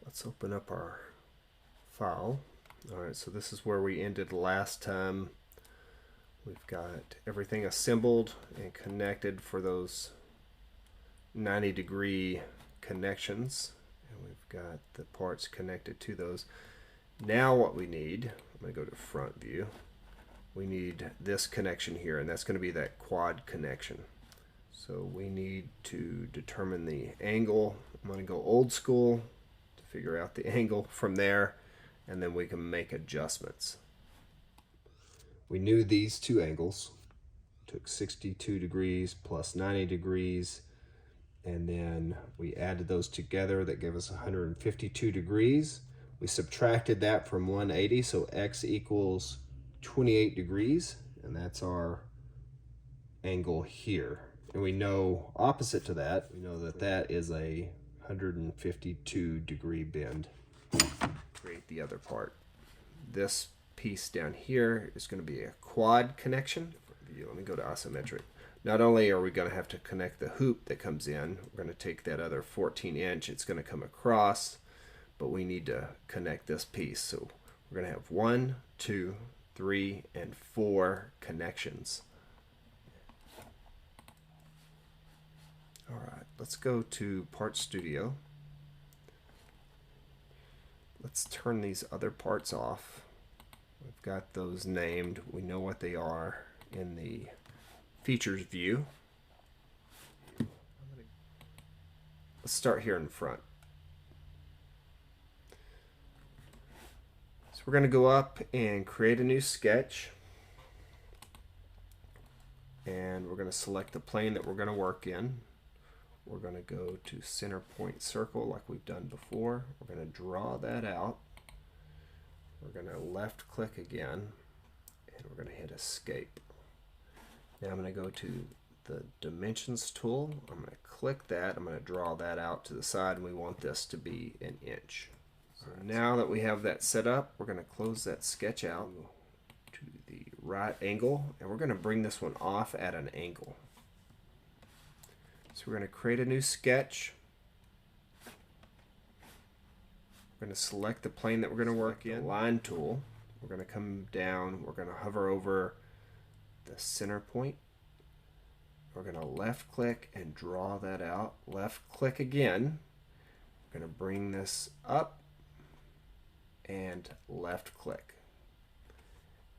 Let's open up our file. Alright, so this is where we ended last time. We've got everything assembled and connected for those 90-degree connections. And we've got the parts connected to those. Now what we need, I'm going to go to front view. We need this connection here, and that's going to be that quad connection. So we need to determine the angle. I'm going to go old school to figure out the angle from there, and then we can make adjustments. We knew these two angles. Took 62 degrees plus 90 degrees, and then we added those together. That gave us 152 degrees. We subtracted that from 180, so x equals 28 degrees, and that's our angle here. And we know opposite to that, we know that that is a 152 degree bend. Create the other part. This piece down here is going to be a quad connection. Let me go to isometric. Not only are we going to have to connect the hoop that comes in, we're going to take that other 14-inch, it's going to come across, but we need to connect this piece. So we're going to have 1, 2, 3, and 4 connections. Alright, let's go to Part Studio. Let's turn these other parts off. We've got those named. We know what they are in the features view. Let's start here in front. So we're going to go up and create a new sketch. And we're going to select the plane that we're going to work in. We're going to go to center point circle like we've done before. We're going to draw that out. We're going to left click again, and we're going to hit escape. Now I'm going to go to the dimensions tool. I'm going to click that. I'm going to draw that out to the side, and we want this to be an inch. So now that we have that set up, we're going to close that sketch out to the right angle, and we're going to bring this one off at an angle. So we're going to create a new sketch. We're going to select the plane that we're going to work in. Line tool. We're going to come down. We're going to hover over the center point. We're going to left click and draw that out. Left click again. We're going to bring this up and left click.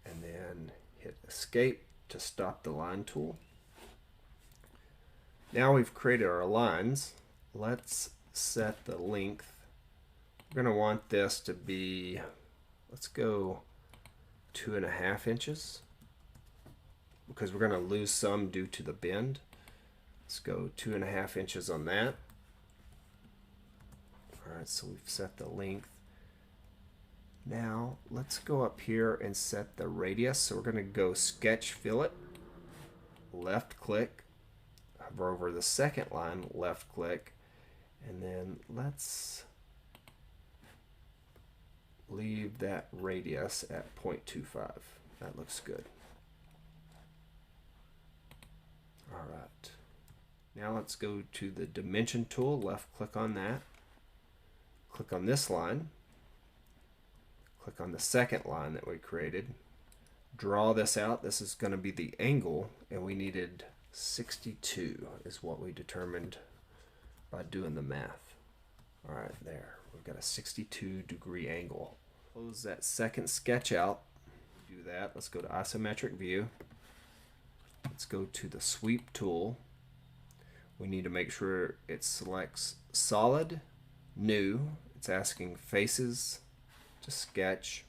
And then hit escape to stop the line tool. Now we've created our lines. Let's set the length. We're going to want this to be, let's go 2.5 inches, because we're going to lose some due to the bend. Let's go 2.5 inches on that. Alright, so we've set the length. Now let's go up here and set the radius. So we're going to go sketch fillet, left click, hover over the second line, left click, and then let's leave that radius at 0.25. That looks good. Alright. Now let's go to the dimension tool, left click on that. Click on this line. Click on the second line that we created. Draw this out. This is going to be the angle, and we needed 62 is what we determined by doing the math. Alright, there. We've got a 62 degree angle. Close that second sketch out. Do that. Let's go to isometric view. Let's go to the sweep tool. We need to make sure it selects solid, new. It's asking faces to sketch.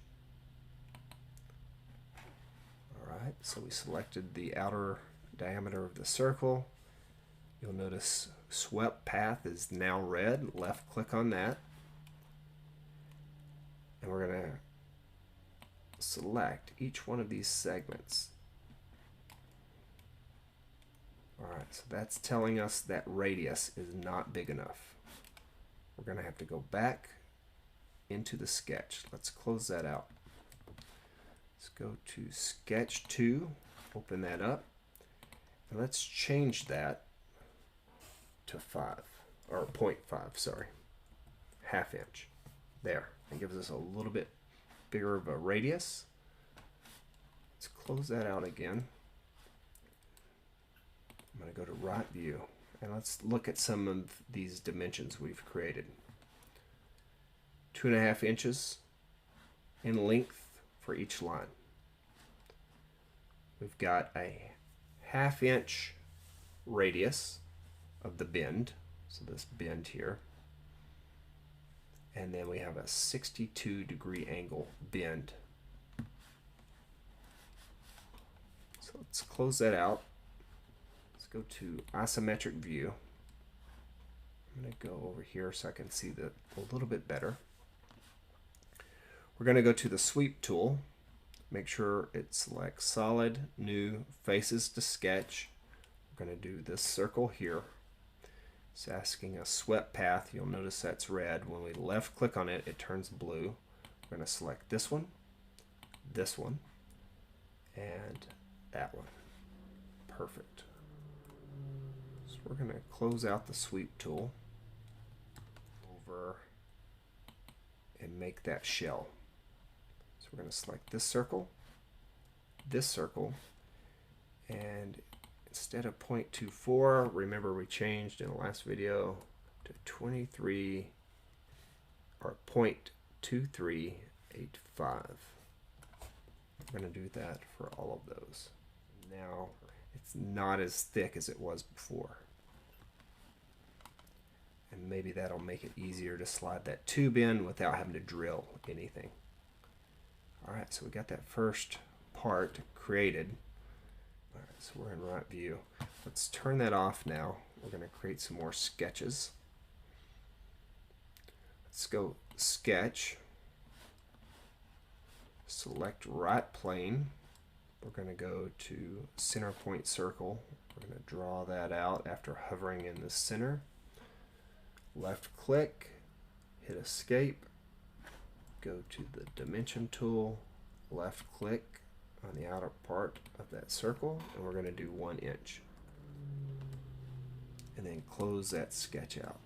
Alright, so we selected the outer diameter of the circle. You'll notice swept path is now red. Left click on that. And we're going to select each one of these segments. Alright, so that's telling us that radius is not big enough. We're going to have to go back into the sketch. Let's close that out. Let's go to sketch 2, open that up, and let's change that to 5, or 0.5, sorry, ½ inch. There, it gives us a little bit bigger of a radius. Let's close that out again. I'm going to go to right view, and let's look at some of these dimensions we've created. 2.5 inches in length for each line. We've got a 1/2 inch radius of the bend, so this bend here, and then we have a 62-degree angle bend. So let's close that out. Let's go to isometric view. I'm going to go over here so I can see that a little bit better. We're going to go to the sweep tool. Make sure it selects solid, new, faces to sketch. We're going to do this circle here. It's asking a swept path. You'll notice that's red. When we left click on it, it turns blue. We're going to select this one, and that one. Perfect. So we're going to close out the sweep tool over and make that shell. So we're going to select this circle, and instead of 0.24, remember we changed in the last video to 23 or 0.2385. We're going to do that for all of those. Now it's not as thick as it was before, and maybe that'll make it easier to slide that tube in without having to drill anything. Alright, so we got that first part created. Alright, so we're in right view. Let's turn that off now. We're going to create some more sketches. Let's go sketch. Select right plane. We're going to go to center point circle. We're going to draw that out after hovering in the center. Left click, hit escape, go to the dimension tool, left click on the outer part of that circle, and we're going to do 1 inch. And then close that sketch out.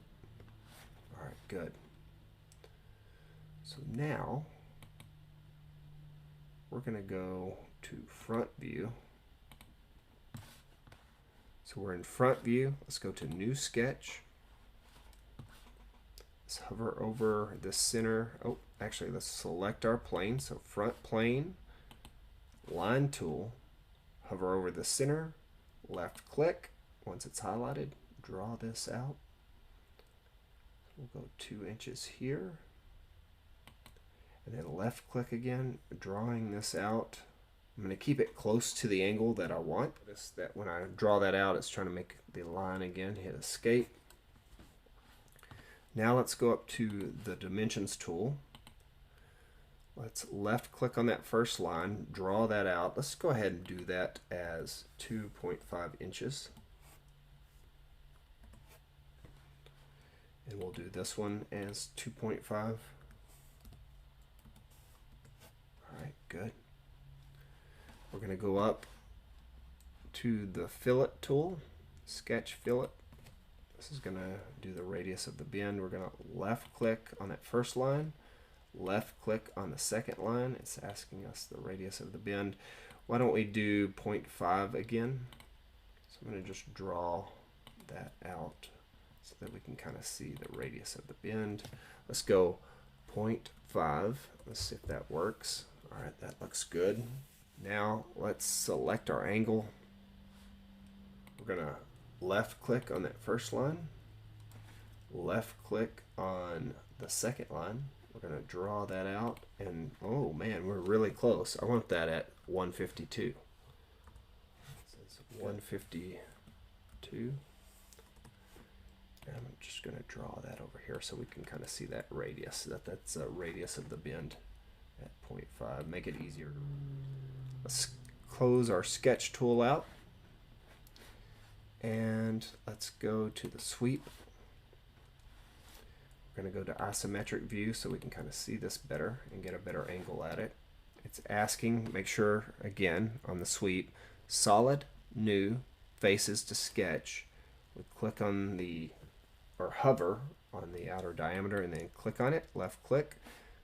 Alright, good. So now we're going to go to front view. So we're in front view. Let's go to new sketch. Let's hover over the center. Oh, actually, let's select our plane. So front plane, line tool, hover over the center, left click. Once it's highlighted, draw this out. We'll go 2 inches here. And then left click again, drawing this out. I'm going to keep it close to the angle that I want. Notice that when I draw that out, it's trying to make the line again. Hit escape. Now let's go up to the dimensions tool. Let's left click on that first line, draw that out. Let's go ahead and do that as 2.5 inches. And we'll do this one as 2.5. Alright, good. We're going to go up to the fillet tool, sketch fillet. This is going to do the radius of the bend. We're going to left click on that first line, left click on the second line. It's asking us the radius of the bend. Why don't we do 0.5 again? So I'm going to just draw that out so that we can kind of see the radius of the bend. Let's go 0.5. Let's see if that works. All right, that looks good. Now let's select our angle. We're going to left click on that first line, left click on the second line. We're going to draw that out, and oh man, we're really close. I want that at 152. It says 152. And I'm just going to draw that over here so we can kind of see that radius. That's a radius of the bend at 0.5. Make it easier. Let's close our sketch tool out. And let's go to the sweep. We're going to go to isometric view so we can kind of see this better and get a better angle at it. It's asking, make sure, again, on the sweep, solid, new, faces to sketch. We click on the, or hover on the outer diameter and then click on it, left click,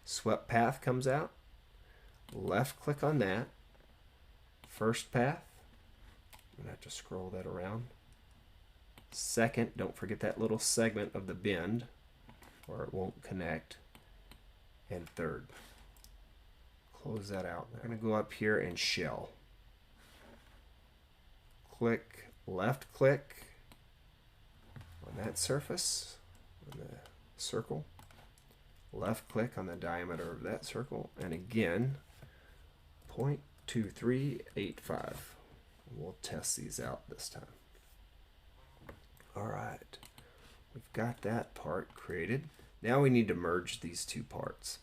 swept path comes out, left click on that, first path, I'm gonna have to scroll that around. Second, don't forget that little segment of the bend or it won't connect. And third, close that out. We're gonna go up here and shell. Click, left click on that surface, on the circle, left click on the diameter of that circle, and again 0.2385. We'll test these out this time. Alright, we've got that part created. Now we need to merge these two parts.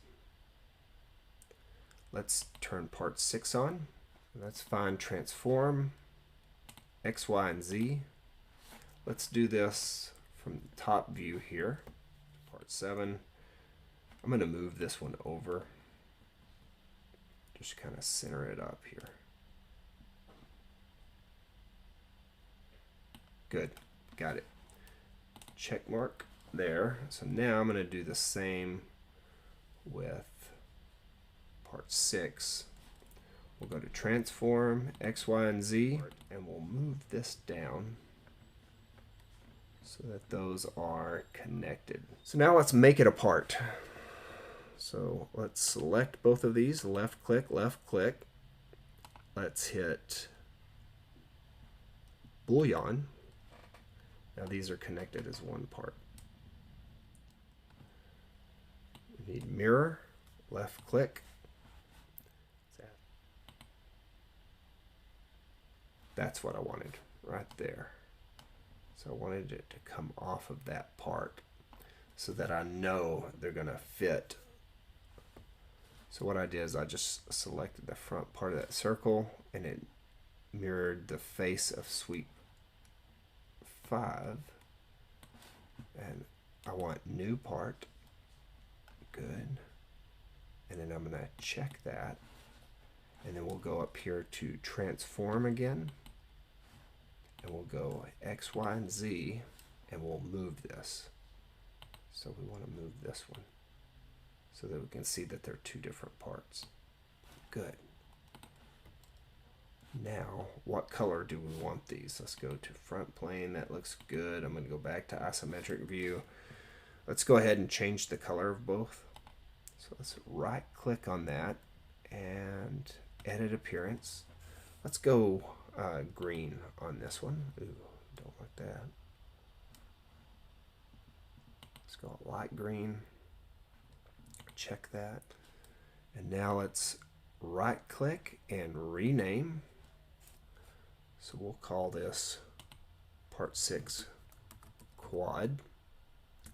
Let's turn part 6 on. Let's find transform X, Y, and Z. Let's do this from the top view here. Part 7. I'm going to move this one over. Just kind of center it up here. Good. Got it. Check mark there. So now I'm going to do the same with part 6. We'll go to transform X, Y, and Z, and we'll move this down so that those are connected. So now let's make it a part. So let's select both of these, left click, left click. Let's hit boolean. Now these are connected as one part. We need mirror, left click. That's what I wanted right there. So I wanted it to come off of that part so that I know they're going to fit. So what I did is I just selected the front part of that circle and it mirrored the face of sweep 5. And I want new part. Good. And then I'm going to check that. And then we'll go up here to transform again. And we'll go X, Y, and Z, and we'll move this. So we want to move this one so that we can see that they're two different parts. Good. Now, what color do we want these? Let's go to front plane. That looks good. I'm going to go back to isometric view. Let's go ahead and change the color of both. So let's right click on that and edit appearance. Let's go green on this one. Ooh, don't like that. Let's go light green. Check that. And now let's right click and rename. So we'll call this part 6 quad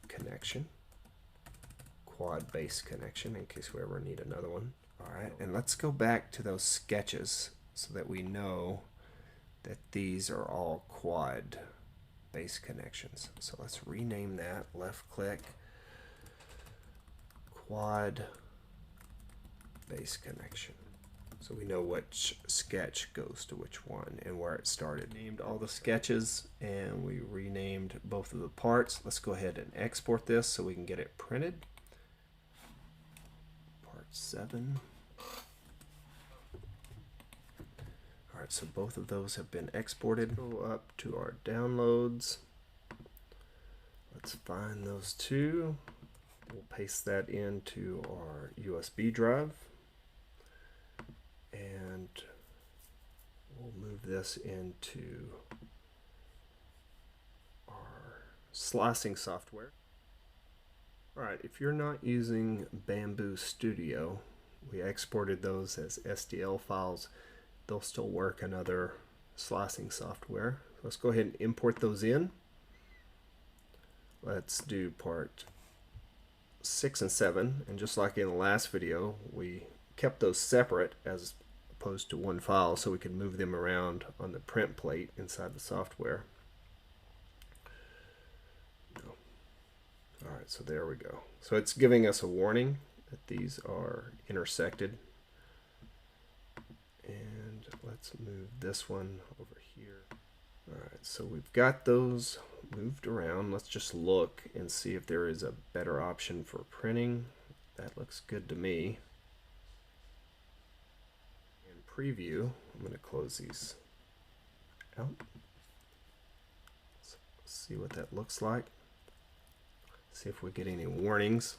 connection. Quad base connection in case we ever need another one. Alright, and let's go back to those sketches so that we know that these are all quad base connections. So let's rename that, left click, quad base connection. So we know which sketch goes to which one and where it started. Named all the sketches and we renamed both of the parts. Let's go ahead and export this so we can get it printed. Part 7. Alright, so both of those have been exported. Go up to our downloads. Let's find those two. We'll paste that into our USB drive. And we'll move this into our slicing software. Alright, if you're not using Bamboo Studio, we exported those as STL files. They'll still work in other slicing software. Let's go ahead and import those in. Let's do part 6 and 7, and just like in the last video, we kept those separate as opposed to one file so we can move them around on the print plate inside the software. Alright, so there we go. So it's giving us a warning that these are intersected. And let's move this one over here. Alright, so we've got those moved around. Let's just look and see if there is a better option for printing. That looks good to me. In preview, I'm going to close these out. Let's see what that looks like. See if we get any warnings.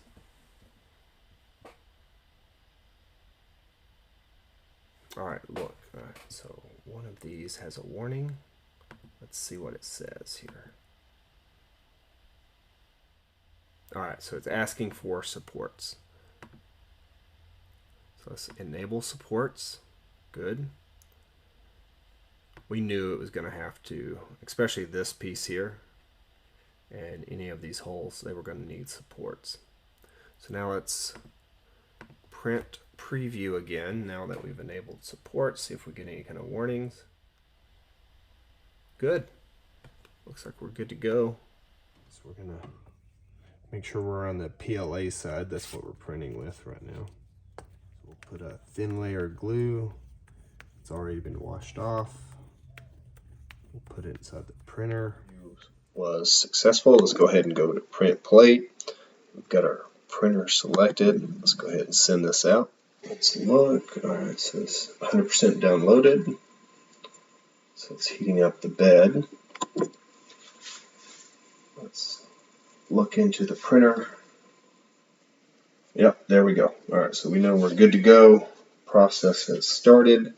Alright, look. Alright, so one of these has a warning. Let's see what it says here. Alright, so it's asking for supports. So let's enable supports. Good. We knew it was going to have to, especially this piece here, and any of these holes, they were going to need supports. So now let's print preview again, now that we've enabled support, see if we get any kind of warnings. Good. Looks like we're good to go. So we're going to make sure we're on the PLA side. That's what we're printing with right now. So we'll put a thin layer of glue. It's already been washed off. We'll put it inside the printer. Was successful. Let's go ahead and go to print plate. We've got our printer selected. Let's go ahead and send this out. Let's look. Alright, it says 100% downloaded. So it's heating up the bed. Let's look into the printer. Yep, there we go. Alright, so we know we're good to go. Process has started.